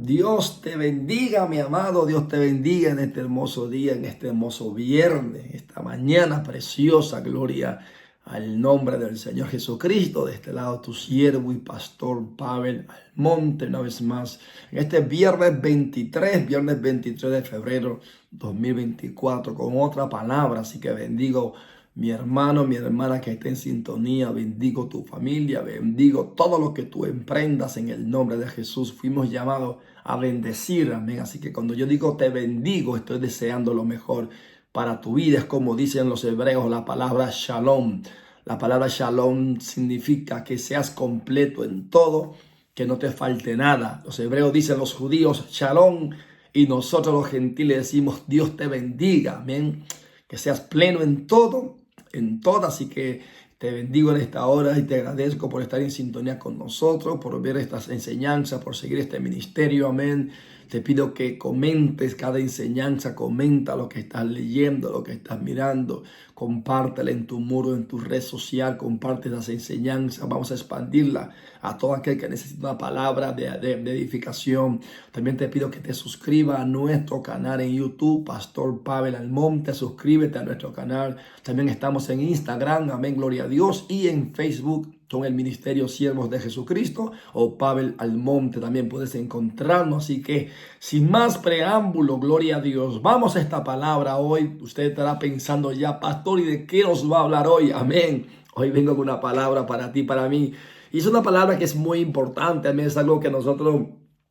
Dios te bendiga, mi amado. Dios te bendiga en este hermoso día, en este hermoso viernes, esta mañana preciosa. Gloria al nombre del Señor Jesucristo. De este lado, tu siervo y pastor Pavel Almonte, una vez más, en este viernes 23 de febrero 2024, con otra palabra. Así que bendigo mi hermano, mi hermana que esté en sintonía, bendigo tu familia, bendigo todo lo que tú emprendas en el nombre de Jesús. Fuimos llamados a bendecir, amén. Así que cuando yo digo te bendigo, estoy deseando lo mejor para tu vida. Es como dicen los hebreos la palabra shalom. La palabra shalom significa que seas completo en todo, que no te falte nada. Los hebreos dicen, los judíos, shalom, y nosotros los gentiles decimos, Dios te bendiga, amén. Que seas pleno en todo, en todo. Así que te bendigo en esta hora y te agradezco por estar en sintonía con nosotros, por ver estas enseñanzas, por seguir este ministerio, amén. Te pido que comentes cada enseñanza, comenta lo que estás leyendo, lo que estás mirando, compártela en tu muro, en tu red social, comparte las enseñanzas, vamos a expandirla a todo aquel que necesita una palabra de edificación. También te pido que te suscribas a nuestro canal en YouTube, Pastor Pavel Almonte, suscríbete a nuestro canal. También estamos en Instagram, amén, gloria a Dios, y en Facebook con el Ministerio Siervos de Jesucristo o Pavel Almonte, también puedes encontrarnos. Así que sin más preámbulo, gloria a Dios, vamos a esta palabra hoy. Usted estará pensando ya, pastor, ¿y de qué nos va a hablar hoy? Amén. Hoy vengo con una palabra para ti, para mí, y es una palabra que es muy importante. Amén. Es algo que nosotros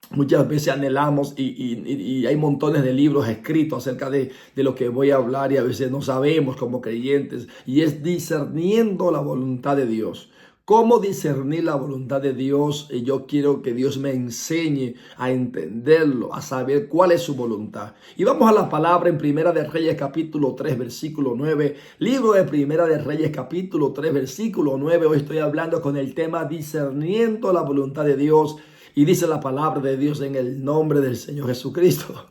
muchas veces anhelamos y hay montones de libros escritos acerca de lo que voy a hablar, y a veces no sabemos como creyentes, y es discerniendo la voluntad de Dios. ¿Cómo discernir la voluntad de Dios? Y yo quiero que Dios me enseñe a entenderlo, a saber cuál es su voluntad. Y vamos a la palabra en Primera de Reyes capítulo 3 versículo 9. Libro de Primera de Reyes capítulo 3 versículo 9. Hoy estoy hablando con el tema discerniendo la voluntad de Dios. Y dice la palabra de Dios en el nombre del Señor Jesucristo.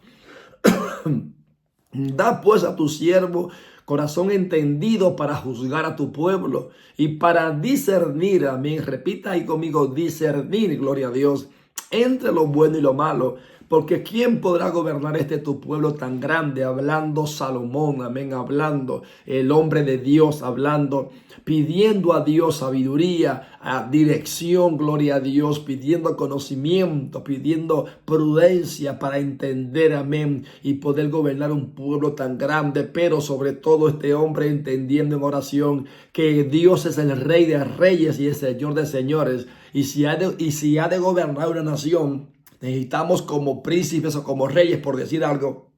Da pues a tu siervo corazón entendido para juzgar a tu pueblo y para discernir, amén. Repita ahí conmigo, discernir, gloria a Dios, entre lo bueno y lo malo. Porque ¿quién podrá gobernar tu pueblo tan grande? Hablando Salomón, amén, hablando el hombre de Dios, hablando, pidiendo a Dios sabiduría, a dirección, gloria a Dios, pidiendo conocimiento, pidiendo prudencia para entender, amén, y poder gobernar un pueblo tan grande. Pero sobre todo este hombre entendiendo en oración que Dios es el Rey de Reyes y el Señor de Señores. Y si ha de gobernar una nación, necesitamos como príncipes o como reyes, por decir algo,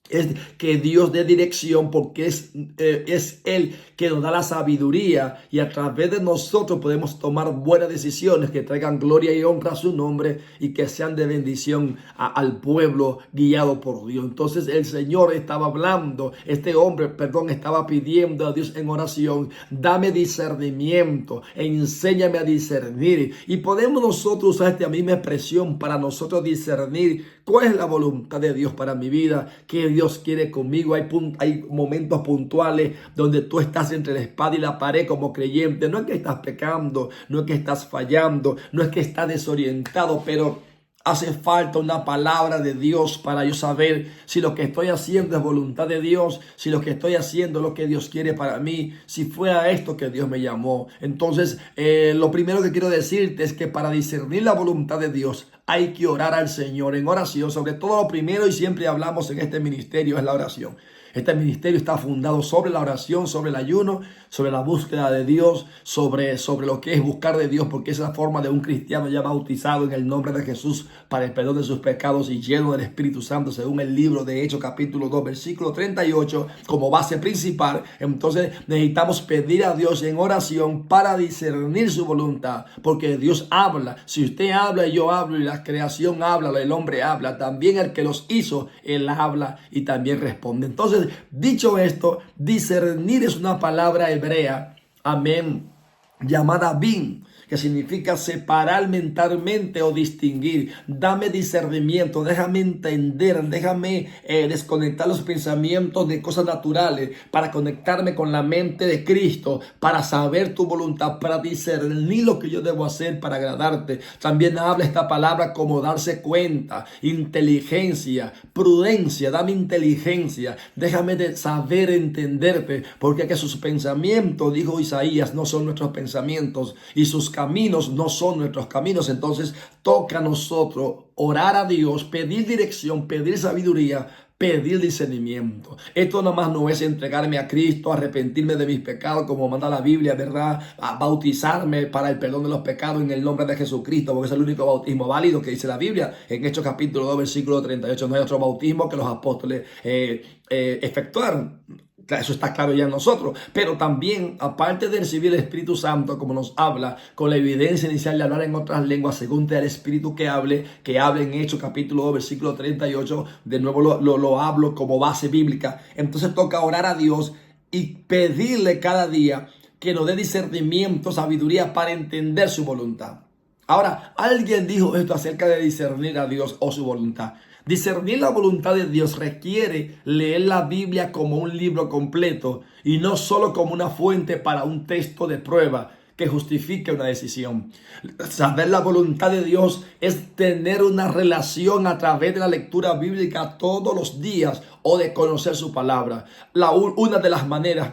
es que Dios dé dirección, porque es Él que nos da la sabiduría, y a través de nosotros podemos tomar buenas decisiones que traigan gloria y honra a su nombre y que sean de bendición al pueblo guiado por Dios. Entonces el Señor estaba hablando, estaba pidiendo a Dios en oración, dame discernimiento, enséñame a discernir. Y podemos nosotros usar esta misma expresión para nosotros discernir cuál es la voluntad de Dios para mi vida, qué Dios quiere conmigo. Hay momentos puntuales donde tú estás entre la espada y la pared como creyente. No es que estás pecando, no es que estás fallando, no es que estás desorientado, pero hace falta una palabra de Dios para yo saber si lo que estoy haciendo es voluntad de Dios, si lo que estoy haciendo es lo que Dios quiere para mí, si fue a esto que Dios me llamó. Entonces, lo primero que quiero decirte es que para discernir la voluntad de Dios hay que orar al Señor en oración. Sobre todo lo primero, y siempre hablamos en este ministerio, es la oración. Este ministerio está fundado sobre la oración, sobre el ayuno, sobre la búsqueda de Dios, sobre lo que es buscar de Dios, porque es la forma de un cristiano ya bautizado en el nombre de Jesús para el perdón de sus pecados y lleno del Espíritu Santo, según el libro de Hechos capítulo 2 versículo 38, como base principal. Entonces necesitamos pedir a Dios en oración para discernir su voluntad, porque Dios habla. Si usted habla y yo hablo, y la creación habla, el hombre habla, también el que los hizo, él habla y también responde. Entonces, dicho esto, discernir es una palabra hebrea, amén, llamada bin, que significa separar mentalmente o distinguir. Dame discernimiento, déjame entender, déjame desconectar los pensamientos de cosas naturales para conectarme con la mente de Cristo, para saber tu voluntad, para discernir lo que yo debo hacer para agradarte. También habla esta palabra como darse cuenta, inteligencia, prudencia. Dame inteligencia, déjame de saber entenderte, porque que sus pensamientos, dijo Isaías, no son nuestros pensamientos y sus caminos no son nuestros caminos. Entonces toca a nosotros orar a Dios, pedir dirección, pedir sabiduría, pedir discernimiento. Esto nomás no es entregarme a Cristo, arrepentirme de mis pecados como manda la Biblia, ¿verdad? A bautizarme para el perdón de los pecados en el nombre de Jesucristo, porque es el único bautismo válido que dice la Biblia. En Hechos capítulo 2, versículo 38, no hay otro bautismo que los apóstoles efectuaron. Eso está claro ya en nosotros, pero también, aparte de recibir el Espíritu Santo, como nos habla, con la evidencia inicial de hablar en otras lenguas, según te da el Espíritu que hable en Hechos capítulo 2, versículo 38, de nuevo lo hablo como base bíblica. Entonces toca orar a Dios y pedirle cada día que nos dé discernimiento, sabiduría para entender su voluntad. Ahora, alguien dijo esto acerca de discernir a Dios o su voluntad. Discernir la voluntad de Dios requiere leer la Biblia como un libro completo y no solo como una fuente para un texto de prueba que justifique una decisión. Saber la voluntad de Dios es tener una relación a través de la lectura bíblica todos los días o de conocer su palabra. Una de las maneras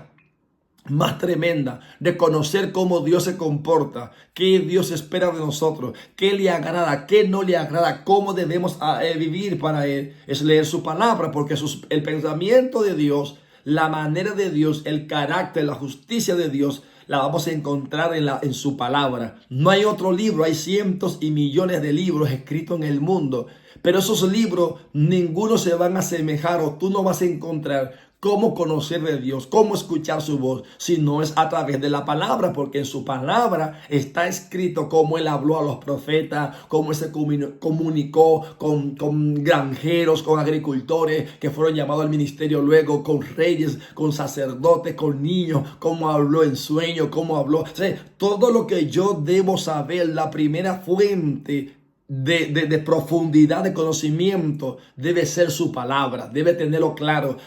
más tremenda de conocer cómo Dios se comporta, qué Dios espera de nosotros, qué le agrada, qué no le agrada, cómo debemos vivir para Él, es leer su palabra, porque el pensamiento de Dios, la manera de Dios, el carácter, la justicia de Dios, la vamos a encontrar en su palabra. No hay otro libro, hay cientos y millones de libros escritos en el mundo, pero esos libros, ninguno se van a asemejar o tú no vas a encontrar cómo conocer de Dios, cómo escuchar su voz, si no es a través de la palabra, porque en su palabra está escrito cómo Él habló a los profetas, cómo Él se comunicó con granjeros, con agricultores que fueron llamados al ministerio luego, con reyes, con sacerdotes, con niños, cómo habló en sueño, cómo habló. O sea, todo lo que yo debo saber, la primera fuente de profundidad de conocimiento debe ser su palabra, debe tenerlo claro,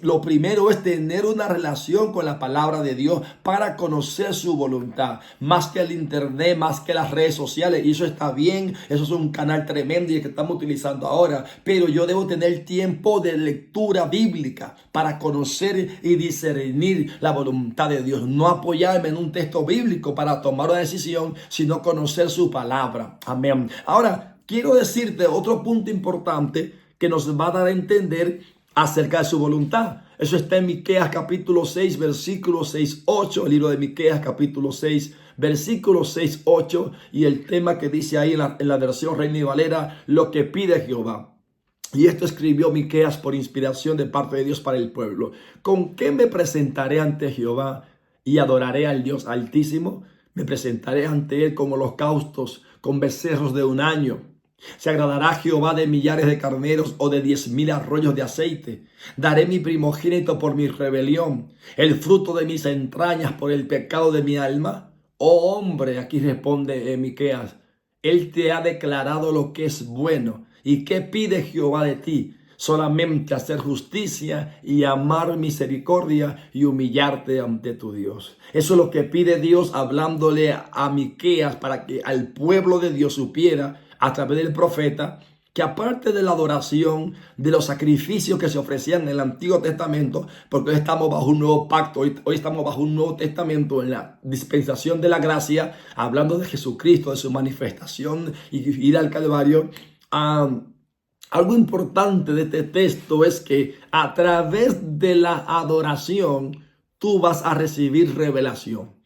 lo primero es tener una relación con la palabra de Dios para conocer su voluntad, más que el internet, más que las redes sociales, y eso está bien, eso es un canal tremendo y el que estamos utilizando ahora, pero yo debo tener tiempo de lectura bíblica para conocer y discernir la voluntad de Dios, no apoyarme en un texto bíblico para tomar una decisión, sino conocer su palabra. Amén. Ahora, quiero decirte otro punto importante que nos va a dar a entender acerca de su voluntad. Eso está en Miqueas capítulo 6, versículo 6-8, el libro de Miqueas capítulo 6, versículo 6-8, y el tema que dice ahí en la versión Reina y Valera, lo que pide Jehová. Y esto escribió Miqueas por inspiración de parte de Dios para el pueblo. ¿Con qué me presentaré ante Jehová y adoraré al Dios Altísimo? Me presentaré ante Él con holocaustos, con becerros de un año. ¿Se agradará Jehová de millares de carneros o de 10,000 arroyos de aceite? Daré mi primogénito por mi rebelión, el fruto de mis entrañas por el pecado de mi alma. Oh hombre, aquí responde Miqueas, Él te ha declarado lo que es bueno. ¿Y qué pide Jehová de ti? Solamente hacer justicia y amar misericordia y humillarte ante tu Dios. Eso es lo que pide Dios hablándole a Miqueas para que al pueblo de Dios supiera a través del profeta que aparte de la adoración, de los sacrificios que se ofrecían en el Antiguo Testamento, porque hoy estamos bajo un nuevo pacto, hoy estamos bajo un nuevo testamento en la dispensación de la gracia, hablando de Jesucristo, de su manifestación y ir al Calvario. Algo importante de este texto es que a través de la adoración tú vas a recibir revelación.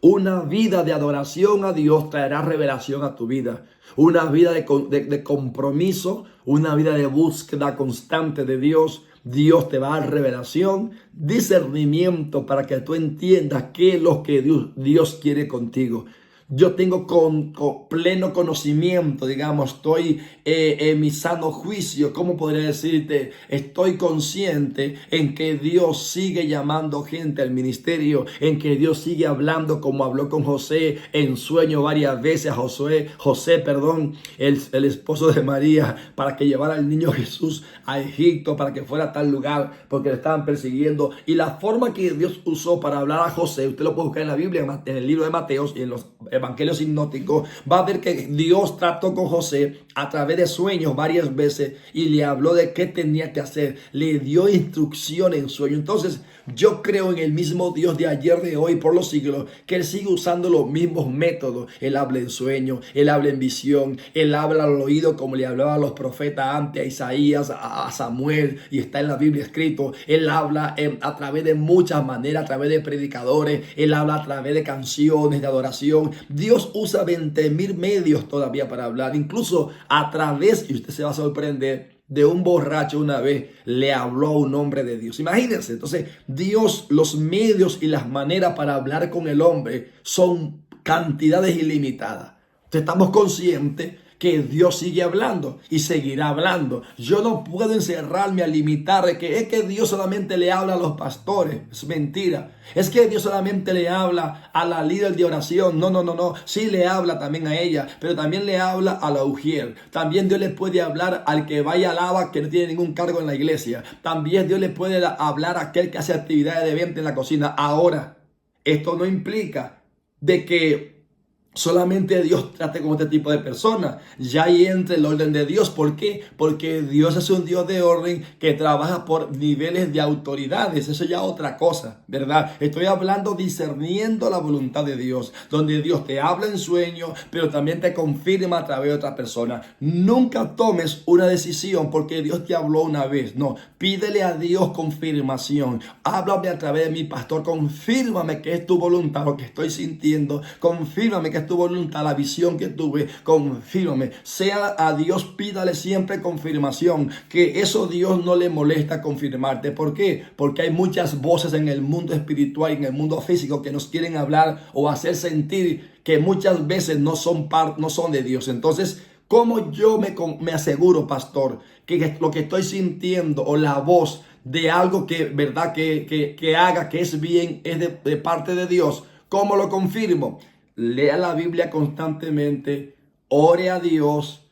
Una vida de adoración a Dios traerá revelación a tu vida. Una vida de compromiso, una vida de búsqueda constante de Dios. Dios te va a dar revelación, discernimiento para que tú entiendas qué es lo que Dios quiere contigo. yo tengo con pleno conocimiento, digamos, estoy en mi sano juicio, ¿cómo podría decirte? Estoy consciente en que Dios sigue llamando gente al ministerio, en que Dios sigue hablando como habló con José en sueño varias veces a José, el esposo de María, para que llevara al niño Jesús a Egipto, para que fuera a tal lugar, porque le estaban persiguiendo. Y la forma que Dios usó para hablar a José, usted lo puede buscar en la Biblia, en el libro de Mateos y en los evangelios sinóticos, va a ver que Dios trató con José a través de sueños varias veces y le habló de qué tenía que hacer, le dio instrucción en sueño. Entonces yo creo en el mismo Dios de ayer, de hoy, por los siglos, que Él sigue usando los mismos métodos. Él habla en sueño, Él habla en visión, Él habla al oído como le hablaba a los profetas antes, a Isaías, a Samuel, y está en la Biblia escrito. Él habla a través de muchas maneras, a través de predicadores, Él habla a través de canciones de adoración. Dios usa 20,000 medios todavía para hablar, incluso a través, y usted se va a sorprender, de un borracho una vez le habló a un hombre de Dios. Imagínense, entonces Dios, los medios y las maneras para hablar con el hombre son cantidades ilimitadas. Entonces estamos conscientes que Dios sigue hablando y seguirá hablando. Yo no puedo encerrarme a limitar de que es que Dios solamente le habla a los pastores. Es mentira. Es que Dios solamente le habla a la líder de oración. No. Sí le habla también a ella, pero también le habla a la ujier. También Dios le puede hablar al que vaya al agua que no tiene ningún cargo en la iglesia. También Dios le puede hablar a aquel que hace actividades de venta en la cocina. Ahora, esto no implica de que solamente Dios trate con este tipo de personas. Ya ahí entra el orden de Dios. ¿Por qué? Porque Dios es un Dios de orden que trabaja por niveles de autoridades. Eso ya es otra cosa, ¿verdad? Estoy hablando discerniendo la voluntad de Dios, donde Dios te habla en sueño, pero también te confirma a través de otra persona. Nunca tomes una decisión porque Dios te habló una vez. No, pídele a Dios confirmación. Háblame a través de mi pastor. Confírmame que es tu voluntad lo que estoy sintiendo. Confírmame que es tu voluntad, la visión que tuve, confírmame. Sea a Dios, pídale siempre confirmación, que eso Dios no le molesta confirmarte. ¿Por qué? Porque hay muchas voces en el mundo espiritual y en el mundo físico que nos quieren hablar o hacer sentir que muchas veces no son de Dios. Entonces, ¿cómo yo me aseguro, pastor, que lo que estoy sintiendo o la voz de algo que, verdad, que haga que es bien, es de parte de Dios? ¿Cómo lo confirmo? Lea la Biblia constantemente, ore a Dios,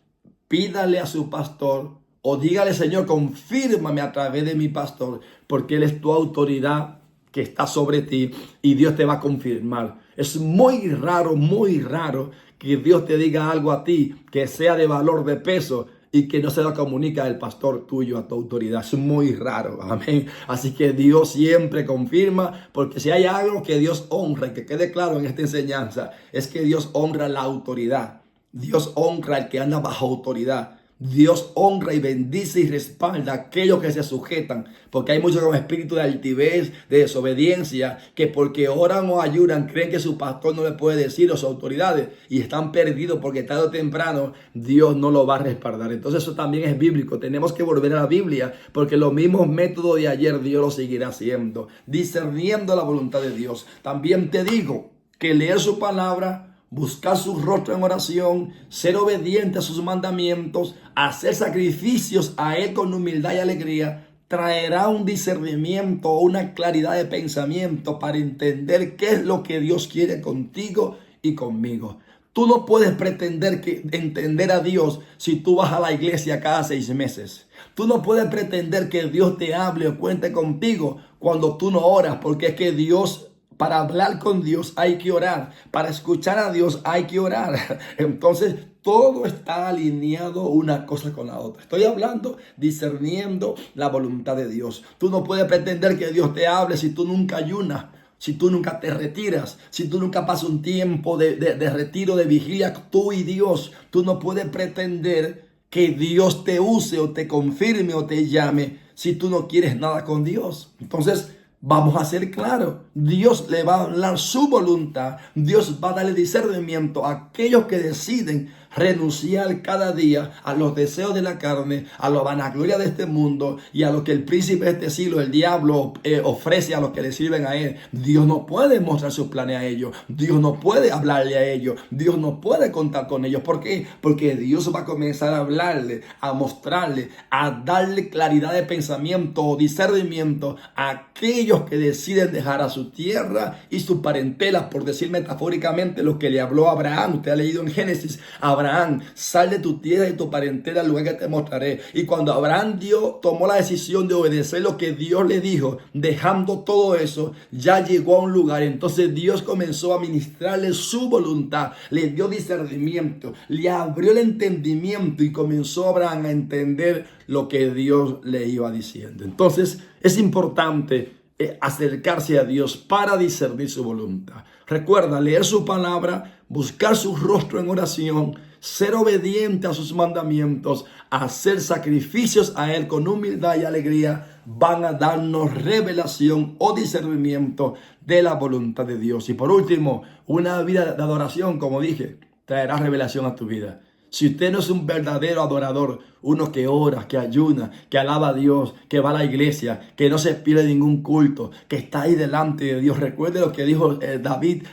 pídale a su pastor o dígale: Señor, confírmame a través de mi pastor, porque Él es tu autoridad que está sobre ti y Dios te va a confirmar. Es muy raro que Dios te diga algo a ti que sea de valor, de peso, y que no se lo comunica el pastor tuyo a tu autoridad. Es muy raro, amén. Así que Dios siempre confirma, porque si hay algo que Dios honra, y que quede claro en esta enseñanza, es que Dios honra la autoridad. Dios honra al que anda bajo autoridad. Dios honra y bendice y respalda a aquellos que se sujetan, porque hay muchos con espíritu de altivez, de desobediencia, que porque oran o ayudan creen que su pastor no le puede decir, o sus autoridades, y están perdidos porque tarde o temprano Dios no lo va a respaldar. Entonces eso también es bíblico. Tenemos que volver a la Biblia, porque los mismos métodos de ayer Dios lo seguirá haciendo, discerniendo la voluntad de Dios. También te digo que leer su palabra, buscar su rostro en oración, ser obediente a sus mandamientos, hacer sacrificios a Él con humildad y alegría, traerá un discernimiento, una claridad de pensamiento para entender qué es lo que Dios quiere contigo y conmigo. Tú no puedes pretender entender a Dios si tú vas a la iglesia cada 6 meses. Tú no puedes pretender que Dios te hable o cuente contigo cuando tú no oras, porque es que Dios... Para hablar con Dios hay que orar. Para escuchar a Dios hay que orar. Entonces, todo está alineado una cosa con la otra. Estoy hablando, discerniendo la voluntad de Dios. Tú no puedes pretender que Dios te hable si tú nunca ayunas, si tú nunca te retiras, si tú nunca pasas un tiempo de retiro, de vigilia, tú y Dios. Tú no puedes pretender que Dios te use o te confirme o te llame si tú no quieres nada con Dios. Entonces, vamos a ser claros, Dios le va a hablar su voluntad, Dios va a darle discernimiento a aquellos que deciden renunciar cada día a los deseos de la carne, a la vanagloria de este mundo y a lo que el príncipe de este siglo, el diablo, ofrece a los que le sirven a él. Dios no puede mostrar sus planes a ellos. Dios no puede hablarle a ellos. Dios no puede contar con ellos. ¿Por qué? Porque Dios va a comenzar a hablarle, a mostrarle, a darle claridad de pensamiento o discernimiento a aquellos que deciden dejar a su tierra y su parentela, por decir metafóricamente lo que le habló a Abraham. Usted ha leído en Génesis: Abraham, sal de tu tierra y tu parentela al lugar que te mostraré. Y cuando Abraham tomó la decisión de obedecer lo que Dios le dijo, dejando todo eso, ya llegó a un lugar. Entonces Dios comenzó a ministrarle su voluntad, le dio discernimiento, le abrió el entendimiento y comenzó Abraham a entender lo que Dios le iba diciendo. Entonces es importante acercarse a Dios para discernir su voluntad. Recuerda leer su palabra, buscar su rostro en oración, ser obediente a sus mandamientos, hacer sacrificios a Él con humildad y alegría, van a darnos revelación o discernimiento de la voluntad de Dios. Y por último, una vida de adoración, como dije, traerá revelación a tu vida. Si usted no es un verdadero adorador, uno que ora, que ayuna, que alaba a Dios, que va a la iglesia, que no se pierde ningún culto, que está ahí delante de Dios. Recuerde lo que dijo David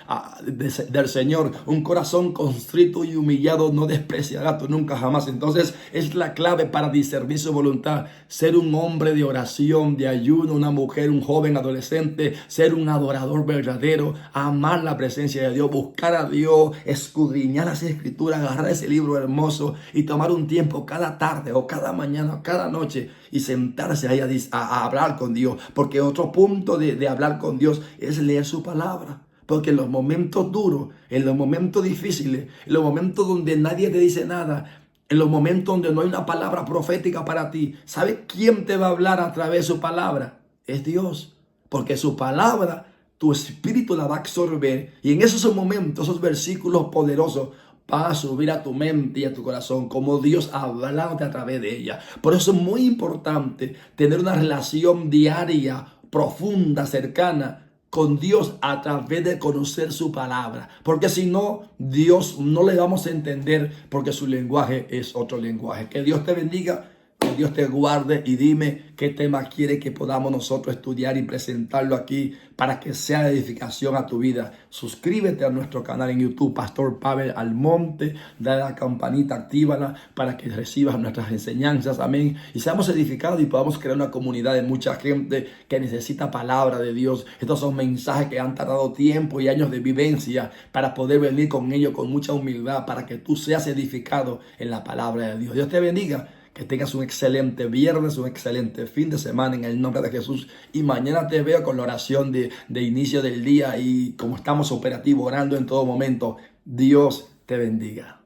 del Señor: un corazón constrito y humillado no despreciará tú nunca jamás. Entonces es la clave para discernir su voluntad: ser un hombre de oración, de ayuno, una mujer, un joven, adolescente, ser un adorador verdadero, amar la presencia de Dios, buscar a Dios, escudriñar las escrituras, agarrar ese libro hermoso y tomar un tiempo cada tarde o cada mañana o cada noche y sentarse ahí a hablar con Dios. Porque otro punto de hablar con Dios es leer su palabra. Porque en los momentos duros, en los momentos difíciles, en los momentos donde nadie te dice nada, en los momentos donde no hay una palabra profética para ti, ¿sabes quién te va a hablar a través de su palabra? Es Dios. Porque su palabra, tu espíritu la va a absorber. Y en esos momentos, esos versículos poderosos, va a subir a tu mente y a tu corazón como Dios hablándote a través de ella. Por eso es muy importante tener una relación diaria, profunda, cercana con Dios a través de conocer su palabra. Porque si no, Dios no le vamos a entender, porque su lenguaje es otro lenguaje. Que Dios te bendiga. Que Dios te guarde y dime qué tema quiere que podamos nosotros estudiar y presentarlo aquí para que sea de edificación a tu vida. Suscríbete a nuestro canal en YouTube, Pastor Pavel Almonte. Dale a la campanita, actívala para que recibas nuestras enseñanzas. Amén. Y seamos edificados y podamos crear una comunidad de mucha gente que necesita palabra de Dios. Estos son mensajes que han tardado tiempo y años de vivencia para poder venir con ellos con mucha humildad, para que tú seas edificado en la palabra de Dios. Dios te bendiga. Que tengas un excelente viernes, un excelente fin de semana en el nombre de Jesús. Y mañana te veo con la oración de inicio del día. Y como estamos operativos, orando en todo momento, Dios te bendiga.